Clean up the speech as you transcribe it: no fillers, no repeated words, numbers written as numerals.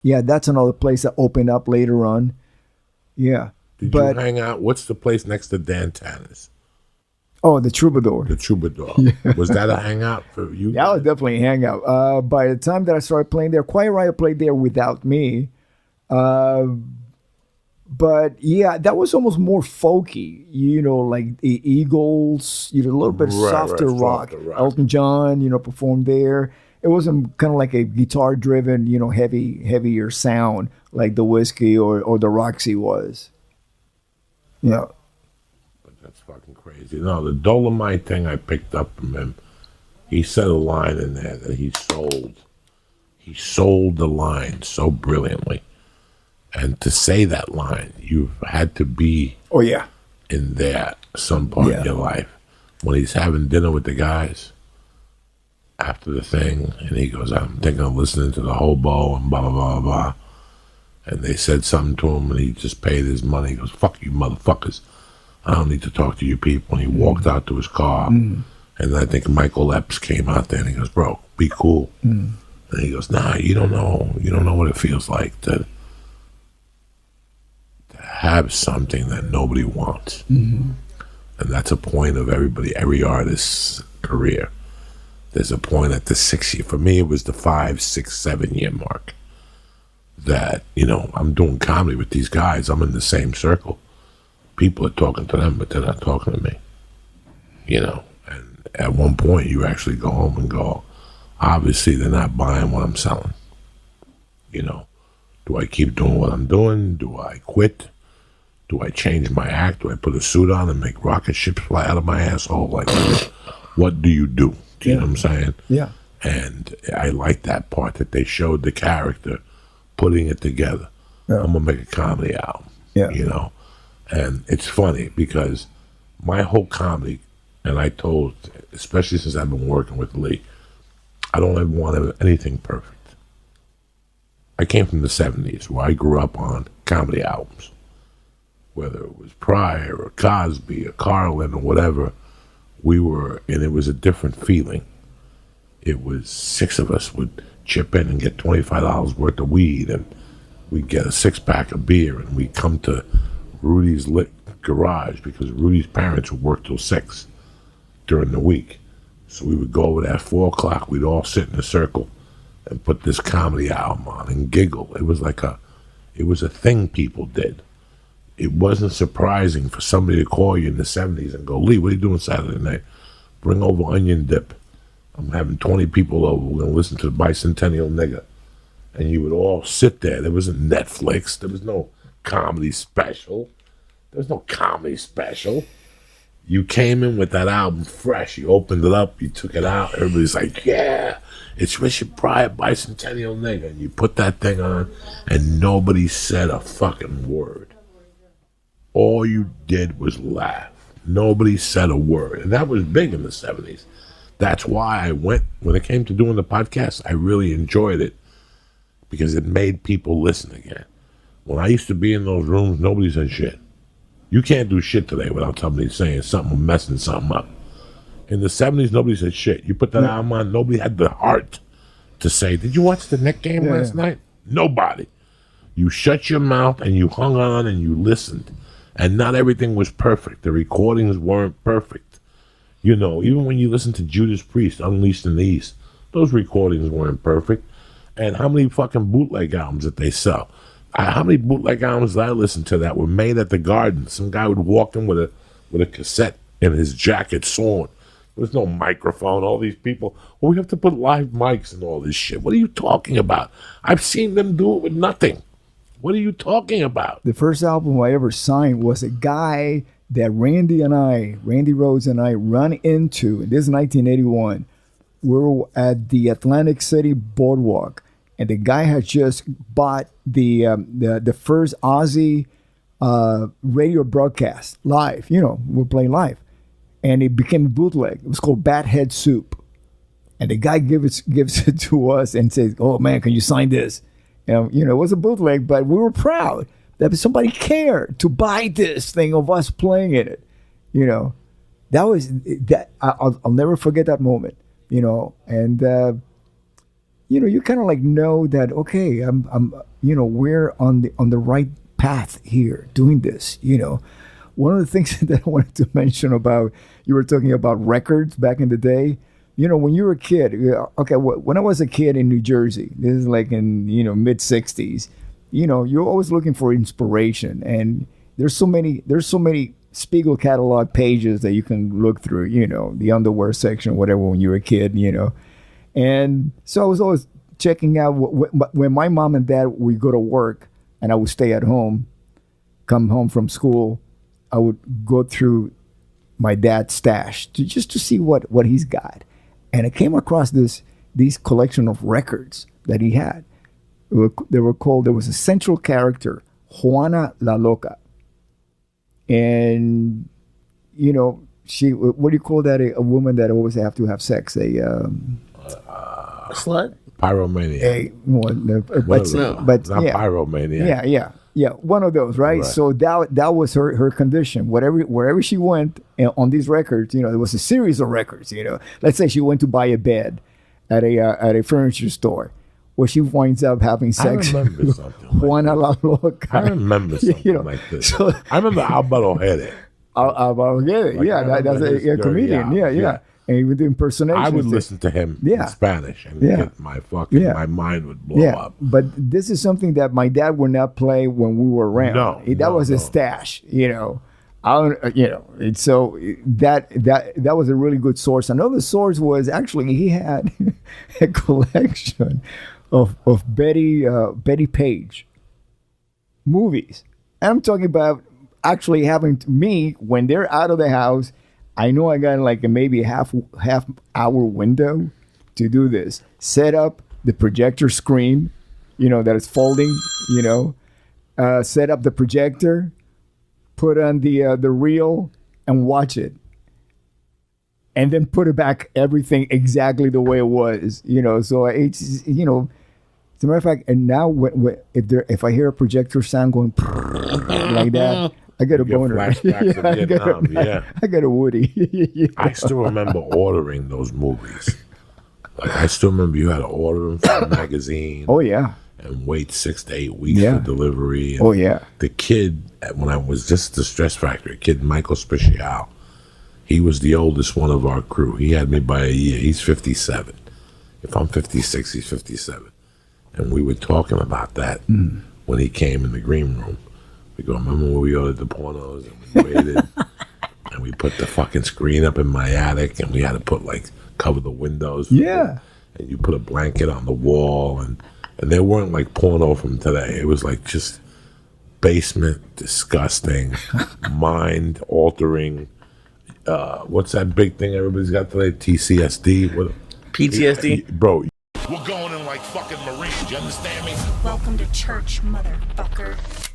Yeah, that's another place that opened up later on. Yeah. Did you But hang out? What's the place next to Dan Tanner's? oh, the Troubadour. The Troubadour. Yeah. Was that a hangout for you That was guys? definitely a hangout. By the time that I started playing there, Quiet Riot played there without me. Uh, but yeah, that was almost more folky, like the Eagles, a little bit Right, right. softer rock. Softer rock. Elton John, performed there. It wasn't kind of like a guitar driven, heavier sound like the Whiskey or the Roxy was. Yeah. But that's fucking crazy. No, the Dolomite thing I picked up from him. He said a line in there that he sold. He sold the line so brilliantly. And to say that line, you've had to be Oh yeah. in there some part of Yeah. your life. When he's having dinner with the guys after the thing, and he goes, I'm thinking of listening to the hobo and blah, blah, blah, blah. And they said something to him, and he just paid his money. He goes, fuck you motherfuckers. I don't need to talk to you people. And he walked out to his car. And I think Michael Epps came out there, and he goes, bro, be cool. And he goes, nah, you don't know. You don't know what it feels like to have something that nobody wants. And that's a point of every artist's career. There's a point at the 6 year. For me, it was the 5, 6, 7 year mark. That, I'm doing comedy with these guys. I'm in the same circle. People are talking to them, but they're not talking to me. And at one point, you actually go home and go, obviously, they're not buying what I'm selling. Do I keep doing what I'm doing? Do I quit? Do I change my act? Do I put a suit on and make rocket ships fly out of my asshole? Like, what do you do? Do you know what I'm saying? Yeah. And I like that part that they showed the character putting it together. Yeah. I'm going to make a comedy album, Yeah. And it's funny because my whole comedy, and I told, especially since I've been working with Lee, I don't ever want anything perfect. I came from the 70s where I grew up on comedy albums. Whether it was Pryor or Cosby or Carlin or whatever, and it was a different feeling. It was 6 of us would chip in and get $25 worth of weed, and we'd get a 6-pack of beer, and we'd come to Rudy's lit garage because Rudy's parents would work till 6 during the week. So we would go over there at 4 o'clock, we'd all sit in a circle and put this comedy album on and giggle. It was a thing people did. It wasn't surprising for somebody to call you in the 70s and go, Lee, what are you doing Saturday night? Bring over onion dip. I'm having 20 people over. We're going to listen to the Bicentennial Nigga. And you would all sit there. There wasn't Netflix. There was no comedy special. There was no comedy special. You came in with that album fresh. You opened it up. You took it out. Everybody's like, yeah, it's Richard Pryor, Bicentennial Nigga. And you put that thing on, and nobody said a fucking word. All you did was laugh. Nobody said a word. And that was big in the 70s. That's why when it came to doing the podcast, I really enjoyed it because it made people listen again. When I used to be in those rooms, nobody said shit. You can't do shit today without somebody saying something or messing something up. In the 70s, nobody said shit. You put that album on, nobody had the heart to say, did you watch the Knicks game last night? Nobody. You shut your mouth and you hung on and you listened. And not everything was perfect. The recordings weren't perfect. Even when you listen to Judas Priest, Unleashed in the East, those recordings weren't perfect. And how many fucking bootleg albums did they sell? How many bootleg albums did I listen to that were made at the Garden? Some guy would walk in with a cassette in his jacket sawing. There was no microphone. All these people, we have to put live mics and all this shit. What are you talking about? I've seen them do it with nothing. What are you talking about? The first album I ever signed was a guy that Randy Rhoads and I run into. This is 1981. We were at the Atlantic City Boardwalk, and the guy had just bought the first Ozzy radio broadcast live. We're playing live, and it became a bootleg. It was called Bat Head Soup, and the guy gives it to us and says, "Oh man, can you sign this?" And, it was a bootleg, but we were proud that somebody cared to buy this thing of us playing in it. That was that. I'll never forget that moment. And you kind of like know that, okay, we're on the right path here doing this. One of the things that I wanted to mention about, you were talking about records back in the day. When you were a kid, okay, when I was a kid in New Jersey, this is like in, mid 60s, you're always looking for inspiration. And there's so many Spiegel catalog pages that you can look through, the underwear section, whatever, when you were a kid, And so I was always checking out when my mom and dad would go to work and I would stay at home, come home from school, I would go through my dad's stash just to see what he's got. And I came across these collection of records that he had. There was a central character, Juana La Loca. And, she, what do you call that? A woman that always have to have sex? A slut? Pyromaniac. But not yeah. pyromaniac. Yeah, one of those, right? So that was her condition. Wherever she went on these records, there was a series of records. Let's say she went to buy a bed at a furniture store. Where she winds up having sex. I remember something. Juana La Loca. I remember something like this. So, I remember Alvaro Jerez. That's a comedian. Yeah. And he would do impersonations. I would listen to him in Spanish, and get my mind would blow up. But this is something that my dad would not play when we were around. That was a stash, And so that was a really good source. Another source was actually he had a collection of Betty Page movies. And I'm talking about actually having me, when they're out of the house, I know I got like maybe a half hour window to do this. Set up the projector screen, that is folding, set up the projector, put on the reel and watch it. And then put it back, everything exactly the way it was, so it's, as a matter of fact, and now if I hear a projector sound going like that, I get a boner. Flashbacks of Vietnam, I get a Woody. I still remember ordering those movies. Like I still remember you had to order them from a magazine. Oh yeah. And wait 6 to 8 weeks for delivery. And oh yeah. The kid, when I was just the Stress Factory, kid Michael Special, he was the oldest one of our crew. He had me by a year. He's 57. If I'm 56, he's 57. And we were talking about that when he came in the green room. We go, remember when we ordered the pornos and we waited and we put the fucking screen up in my attic and we had to put cover the windows. And you put a blanket on the wall and they weren't like porno from today. It was like just basement, disgusting, mind altering. What's that big thing everybody's got today? TCSD? What? PTSD? Bro. We're going in like fucking Marines, you understand me? Welcome to church, motherfucker.